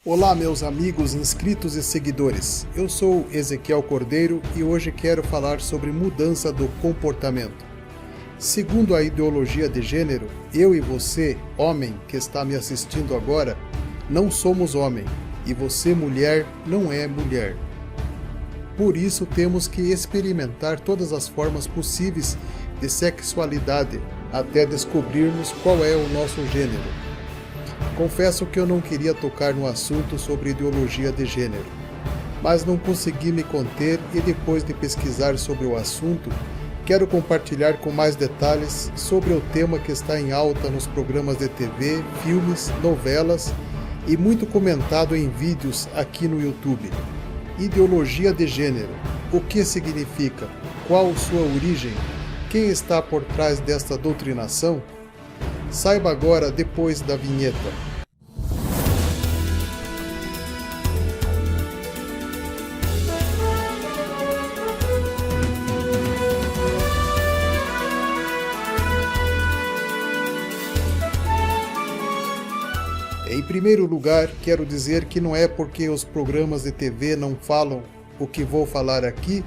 Olá, meus amigos, inscritos e seguidores. Eu sou Ezequiel Cordeiro e hoje quero falar sobre mudança do comportamento. Segundo a ideologia de gênero, eu e você, homem que está me assistindo agora, não somos homem e você, mulher, não é mulher. Por isso temos que experimentar todas as formas possíveis de sexualidade até descobrirmos qual é o nosso gênero. Confesso que eu não queria tocar no assunto sobre ideologia de gênero, mas não consegui me conter e depois de pesquisar sobre o assunto, quero compartilhar com mais detalhes sobre o tema que está em alta nos programas de TV, filmes, novelas e muito comentado em vídeos aqui no YouTube. Ideologia de gênero. O que significa? Qual sua origem? Quem está por trás desta doutrinação? Saiba agora depois da vinheta. Em primeiro lugar, quero dizer que não é porque os programas de TV não falam o que vou falar aqui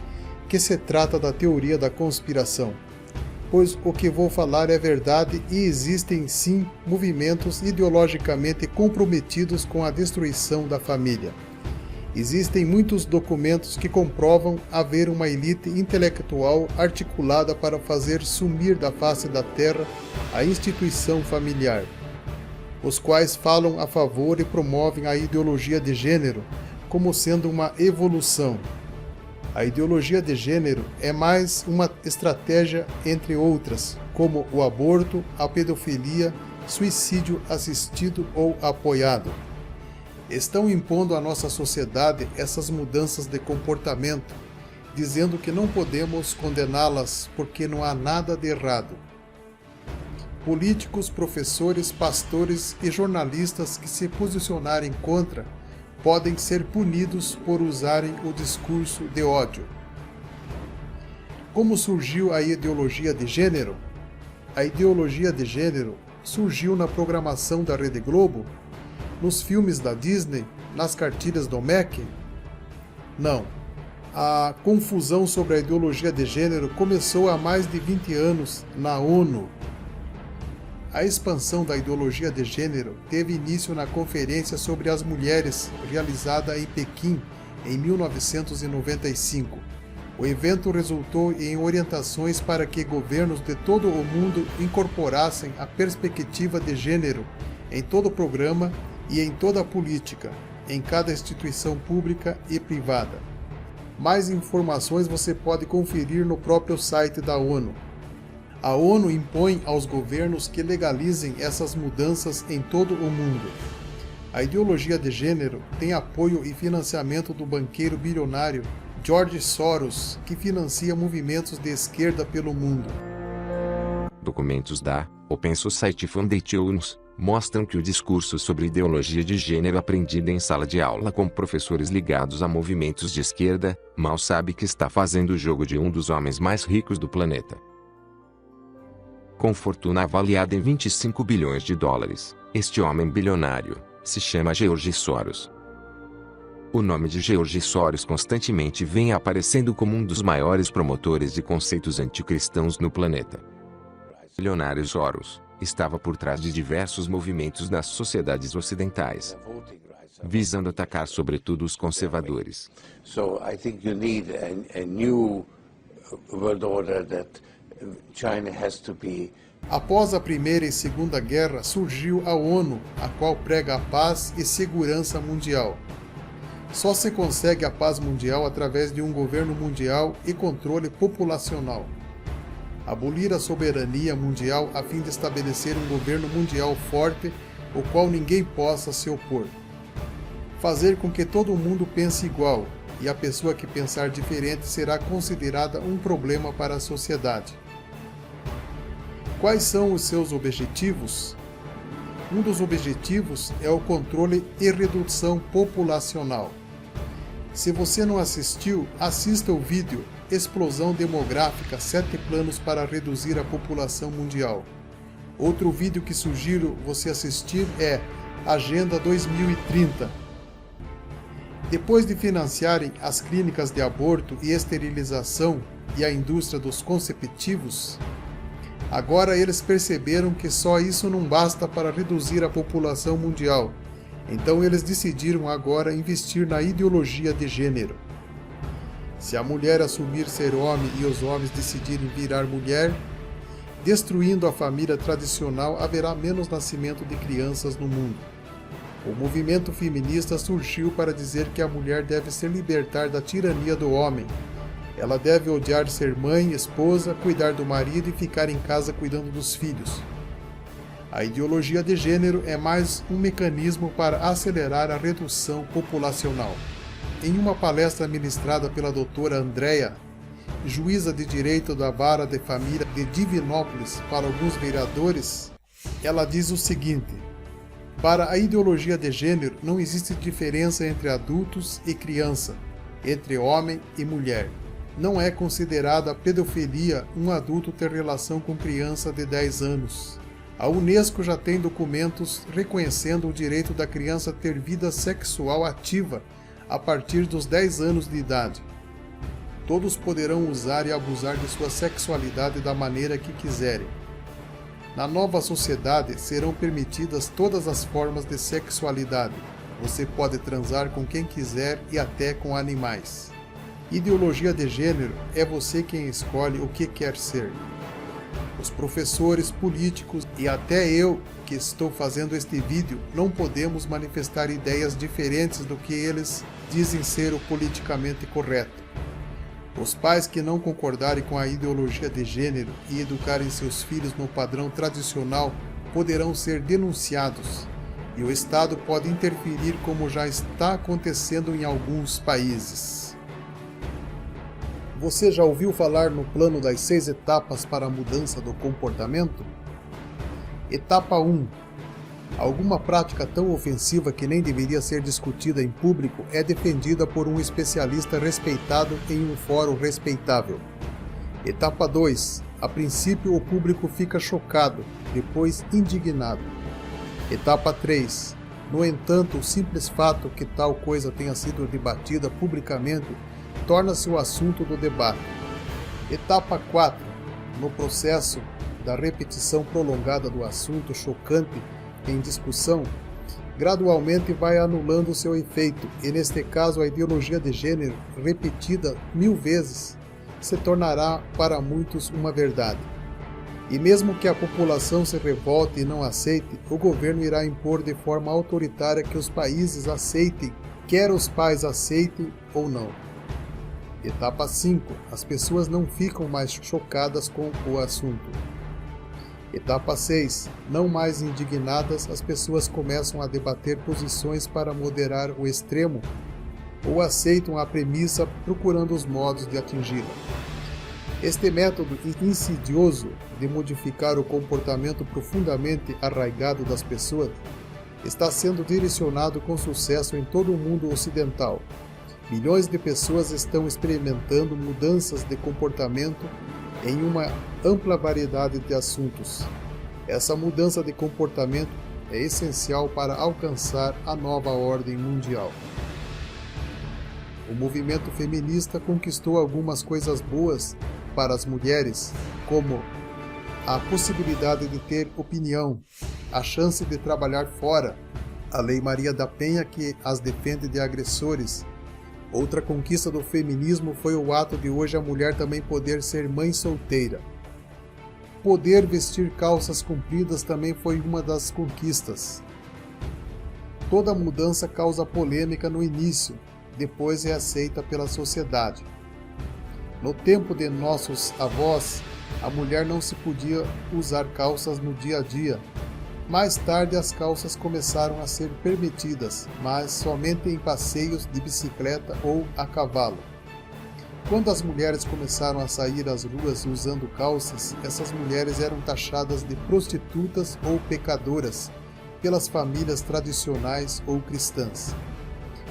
que se trata da teoria da conspiração, pois o que vou falar é verdade e existem sim movimentos ideologicamente comprometidos com a destruição da família. Existem muitos documentos que comprovam haver uma elite intelectual articulada para fazer sumir da face da terra a instituição familiar, os quais falam a favor e promovem a ideologia de gênero como sendo uma evolução. A ideologia de gênero é mais uma estratégia entre outras, como o aborto, a pedofilia, suicídio assistido ou apoiado. Estão impondo à nossa sociedade essas mudanças de comportamento, dizendo que não podemos condená-las porque não há nada de errado. Políticos, professores, pastores e jornalistas que se posicionarem contra podem ser punidos por usarem o discurso de ódio. Como surgiu a ideologia de gênero? A ideologia de gênero surgiu na programação da Rede Globo, nos filmes da Disney, nas cartilhas do MEC? Não. A confusão sobre a ideologia de gênero começou há mais de 20 anos na ONU. A expansão da ideologia de gênero teve início na Conferência sobre as Mulheres, realizada em Pequim, em 1995. O evento resultou em orientações para que governos de todo o mundo incorporassem a perspectiva de gênero em todo o programa e em toda a política, em cada instituição pública e privada. Mais informações você pode conferir no próprio site da ONU. A ONU impõe aos governos que legalizem essas mudanças em todo o mundo. A ideologia de gênero tem apoio e financiamento do banqueiro bilionário George Soros, que financia movimentos de esquerda pelo mundo. Documentos da Open Society Foundation mostram que o discurso sobre ideologia de gênero aprendido em sala de aula com professores ligados a movimentos de esquerda, mal sabe que está fazendo o jogo de um dos homens mais ricos do planeta. Com fortuna avaliada em 25 bilhões de dólares, este homem bilionário se chama George Soros. O nome de George Soros constantemente vem aparecendo como um dos maiores promotores de conceitos anticristãos no planeta. O bilionário Soros estava por trás de diversos movimentos nas sociedades ocidentais, visando atacar sobretudo os conservadores. So I think you need a new world order that China has to be. Após a Primeira e Segunda Guerra, surgiu a ONU, a qual prega a paz e segurança mundial. Só se consegue a paz mundial através de um governo mundial e controle populacional. Abolir a soberania mundial a fim de estabelecer um governo mundial forte, o qual ninguém possa se opor. Fazer com que todo mundo pense igual, e a pessoa que pensar diferente será considerada um problema para a sociedade. Quais são os seus objetivos? Um dos objetivos é o controle e redução populacional. Se você não assistiu, assista o vídeo Explosão Demográfica: 7 planos para reduzir a população mundial. Outro vídeo que sugiro você assistir é Agenda 2030, Depois de financiarem as clínicas de aborto e esterilização e a indústria dos conceptivos, agora eles perceberam que só isso não basta para reduzir a população mundial. Então eles decidiram agora investir na ideologia de gênero. Se a mulher assumir ser homem e os homens decidirem virar mulher, destruindo a família tradicional, haverá menos nascimento de crianças no mundo. O movimento feminista surgiu para dizer que a mulher deve se libertar da tirania do homem. Ela deve odiar ser mãe, esposa, cuidar do marido e ficar em casa cuidando dos filhos. A ideologia de gênero é mais um mecanismo para acelerar a redução populacional. Em uma palestra ministrada pela doutora Andrea, juíza de direito da Vara de Família de Divinópolis para alguns vereadores, ela diz o seguinte: para a ideologia de gênero não existe diferença entre adultos e criança, entre homem e mulher. Não é considerada pedofilia um adulto ter relação com criança de 10 anos. A Unesco já tem documentos reconhecendo o direito da criança ter vida sexual ativa a partir dos 10 anos de idade. Todos poderão usar e abusar de sua sexualidade da maneira que quiserem. Na nova sociedade serão permitidas todas as formas de sexualidade. Você pode transar com quem quiser e até com animais. Ideologia de gênero é você quem escolhe o que quer ser. Os professores, políticos e até eu, que estou fazendo este vídeo, não podemos manifestar ideias diferentes do que eles dizem ser o politicamente correto. Os pais que não concordarem com a ideologia de gênero e educarem seus filhos no padrão tradicional poderão ser denunciados, e o Estado pode interferir como já está acontecendo em alguns países. Você já ouviu falar no plano das 6 etapas para a mudança do comportamento? Etapa 1. Alguma prática tão ofensiva que nem deveria ser discutida em público é defendida por um especialista respeitado em um fórum respeitável. Etapa 2. A princípio o público fica chocado, depois indignado. Etapa 3. No entanto, o simples fato que tal coisa tenha sido debatida publicamente torna-se o assunto do debate. Etapa 4. No processo da repetição prolongada do assunto chocante em discussão, gradualmente vai anulando seu efeito, e neste caso a ideologia de gênero, repetida 1000 vezes, se tornará para muitos uma verdade. E mesmo que a população se revolte e não aceite, o governo irá impor de forma autoritária que os países aceitem, quer os pais aceitem ou não. Etapa 5. As pessoas não ficam mais chocadas com o assunto. Etapa 6. Não mais indignadas, as pessoas começam a debater posições para moderar o extremo ou aceitam a premissa procurando os modos de atingi-la. Este método insidioso de modificar o comportamento profundamente arraigado das pessoas está sendo direcionado com sucesso em todo o mundo ocidental. Milhões de pessoas estão experimentando mudanças de comportamento em uma ampla variedade de assuntos. Essa mudança de comportamento é essencial para alcançar a nova ordem mundial. O movimento feminista conquistou algumas coisas boas para as mulheres, como a possibilidade de ter opinião, a chance de trabalhar fora, a Lei Maria da Penha que as defende de agressores. Outra conquista do feminismo foi o ato de hoje a mulher também poder ser mãe solteira. Poder vestir calças compridas também foi uma das conquistas. Toda mudança causa polêmica no início, depois é aceita pela sociedade. No tempo de nossos avós, a mulher não se podia usar calças no dia a dia. Mais tarde as calças começaram a ser permitidas, mas somente em passeios de bicicleta ou a cavalo. Quando as mulheres começaram a sair às ruas usando calças, essas mulheres eram taxadas de prostitutas ou pecadoras pelas famílias tradicionais ou cristãs.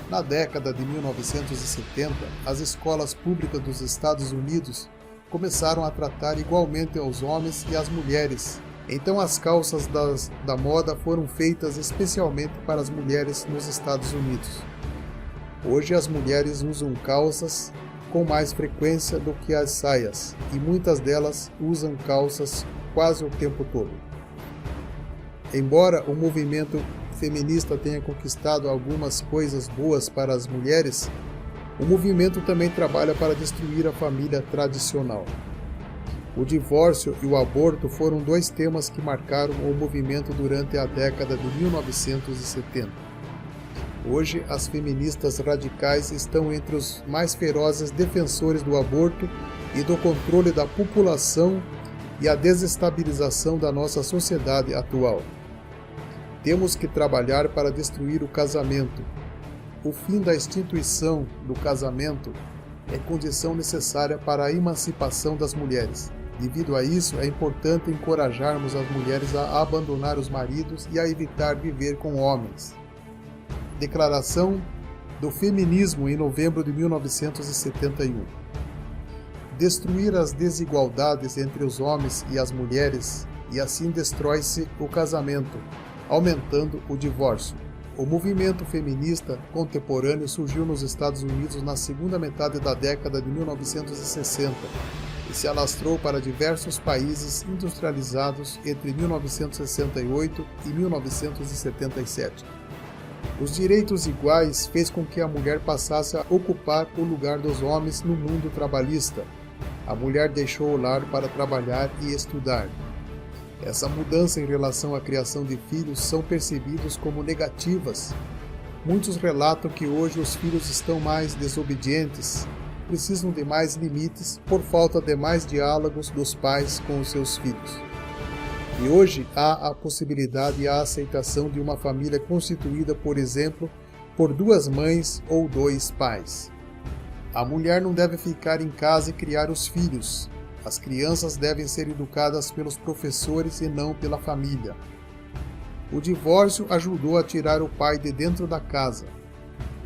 Na década de 1970, as escolas públicas dos Estados Unidos começaram a tratar igualmente aos homens e às mulheres. Então as calças da moda foram feitas especialmente para as mulheres nos Estados Unidos. Hoje as mulheres usam calças com mais frequência do que as saias, e muitas delas usam calças quase o tempo todo. Embora o movimento feminista tenha conquistado algumas coisas boas para as mulheres, o movimento também trabalha para destruir a família tradicional. O divórcio e o aborto foram dois temas que marcaram o movimento durante a década de 1970. Hoje, as feministas radicais estão entre os mais ferozes defensores do aborto e do controle da população e a desestabilização da nossa sociedade atual. Temos que trabalhar para destruir o casamento. O fim da instituição do casamento é condição necessária para a emancipação das mulheres. Devido a isso, é importante encorajarmos as mulheres a abandonar os maridos e a evitar viver com homens. Declaração do Feminismo em novembro de 1971. Destruir as desigualdades entre os homens e as mulheres, e assim destrói-se o casamento, aumentando o divórcio. O movimento feminista contemporâneo surgiu nos Estados Unidos na segunda metade da década de 1960 e se alastrou para diversos países industrializados entre 1968 e 1977. Os direitos iguais fez com que a mulher passasse a ocupar o lugar dos homens no mundo trabalhista. A mulher deixou o lar para trabalhar e estudar. Essa mudança em relação à criação de filhos são percebidos como negativas. Muitos relatam que hoje os filhos estão mais desobedientes, precisam de mais limites por falta de mais diálogos dos pais com os seus filhos. E hoje há a possibilidade e a aceitação de uma família constituída, por exemplo, por duas mães ou dois pais. A mulher não deve ficar em casa e criar os filhos. As crianças devem ser educadas pelos professores e não pela família. O divórcio ajudou a tirar o pai de dentro da casa.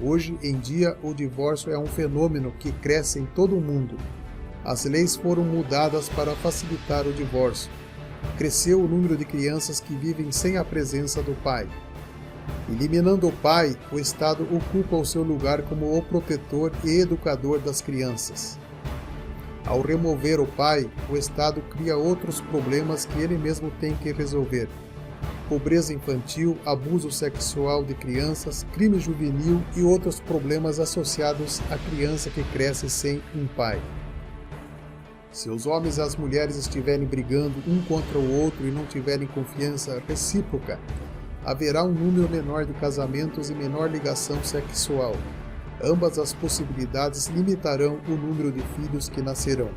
Hoje em dia, o divórcio é um fenômeno que cresce em todo o mundo. As leis foram mudadas para facilitar o divórcio. Cresceu o número de crianças que vivem sem a presença do pai. Eliminando o pai, o Estado ocupa o seu lugar como o protetor e educador das crianças. Ao remover o pai, o Estado cria outros problemas que ele mesmo tem que resolver. Pobreza infantil, abuso sexual de crianças, crime juvenil e outros problemas associados à criança que cresce sem um pai. Se os homens e as mulheres estiverem brigando um contra o outro e não tiverem confiança recíproca, haverá um número menor de casamentos e menor ligação sexual. Ambas as possibilidades limitarão o número de filhos que nascerão.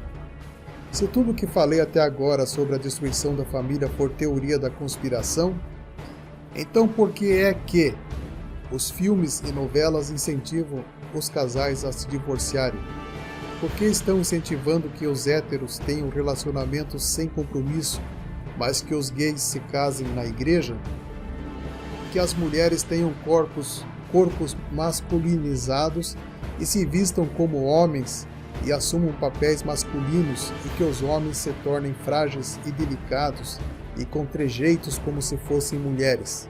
Se tudo o que falei até agora sobre a destruição da família for teoria da conspiração, então por que é que os filmes e novelas incentivam os casais a se divorciarem? Por que estão incentivando que os héteros tenham relacionamentos sem compromisso, mas que os gays se casem na igreja? Que as mulheres tenham corpos masculinizados e se vistam como homens e assumam papéis masculinos e que os homens se tornem frágeis e delicados e com trejeitos como se fossem mulheres.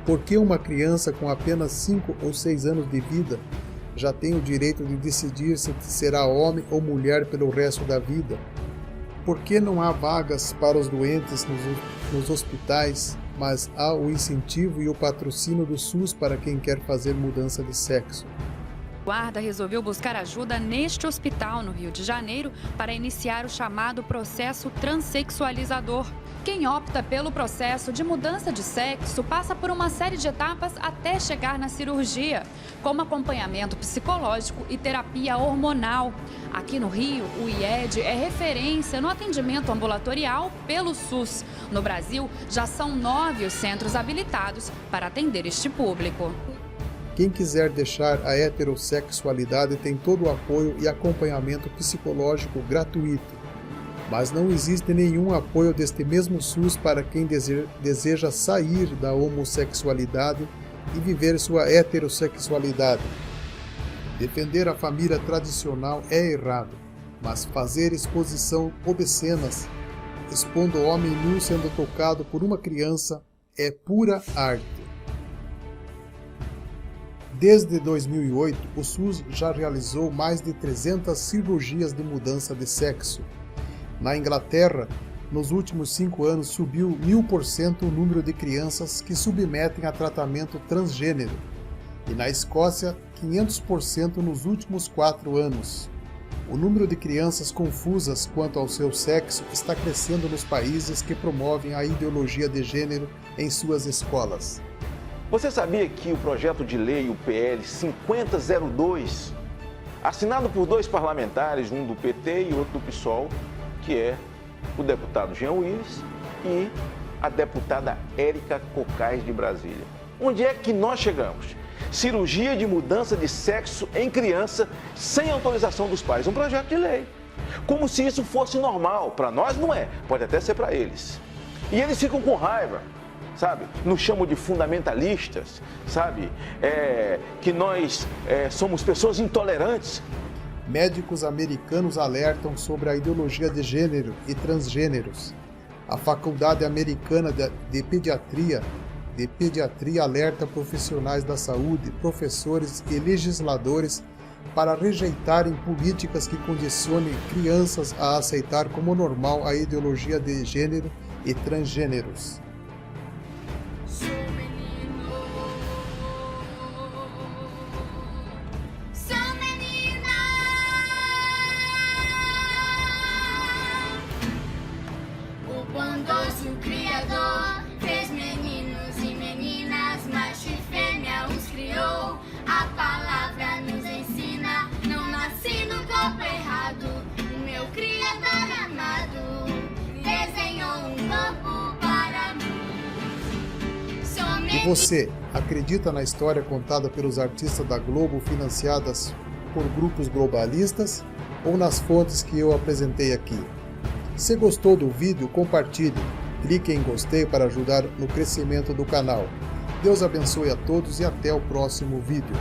Por que uma criança com apenas 5 ou 6 anos de vida já tem o direito de decidir se será homem ou mulher pelo resto da vida? Por que não há vagas para os doentes nos hospitais, mas há o incentivo e o patrocínio do SUS para quem quer fazer mudança de sexo? A Guarda resolveu buscar ajuda neste hospital no Rio de Janeiro para iniciar o chamado processo transexualizador. Quem opta pelo processo de mudança de sexo passa por uma série de etapas até chegar na cirurgia, como acompanhamento psicológico e terapia hormonal. Aqui no Rio, o IED é referência no atendimento ambulatorial pelo SUS. No Brasil, já são 9 os centros habilitados para atender este público. Quem quiser deixar a heterossexualidade tem todo o apoio e acompanhamento psicológico gratuito. Mas não existe nenhum apoio deste mesmo SUS para quem deseja sair da homossexualidade e viver sua heterossexualidade. Defender a família tradicional é errado, mas fazer exposição obscenas, expondo o homem nu sendo tocado por uma criança, é pura arte. Desde 2008, o SUS já realizou mais de 300 cirurgias de mudança de sexo. Na Inglaterra, nos últimos 5 anos subiu 1000% o número de crianças que submetem a tratamento transgênero. E na Escócia, 500% nos últimos 4 anos. O número de crianças confusas quanto ao seu sexo está crescendo nos países que promovem a ideologia de gênero em suas escolas. Você sabia que o projeto de lei, o PL 5002, assinado por 2 parlamentares, um do PT e outro do PSOL, que é o deputado Jean Willis e a deputada Érica Cocais de Brasília. Onde é que nós chegamos? Cirurgia de mudança de sexo em criança sem autorização dos pais. Um projeto de lei. Como se isso fosse normal. Para nós não é, pode até ser para eles. E eles ficam com raiva, sabe? Nos chamam de fundamentalistas, sabe? Que nós somos pessoas intolerantes. Médicos americanos alertam sobre a ideologia de gênero e transgêneros. A Faculdade Americana de Pediatria alerta profissionais da saúde, professores e legisladores para rejeitarem políticas que condicionem crianças a aceitar como normal a ideologia de gênero e transgêneros. O bondoso Criador fez meninos e meninas, macho e fêmea os criou. A palavra nos ensina, não nasci no corpo errado. O meu Criador amado desenhou um corpo para mim. E você, acredita na história contada pelos artistas da Globo financiadas por grupos globalistas ou nas fontes que eu apresentei aqui? Se gostou do vídeo, compartilhe, clique em gostei para ajudar no crescimento do canal. Deus abençoe a todos e até o próximo vídeo.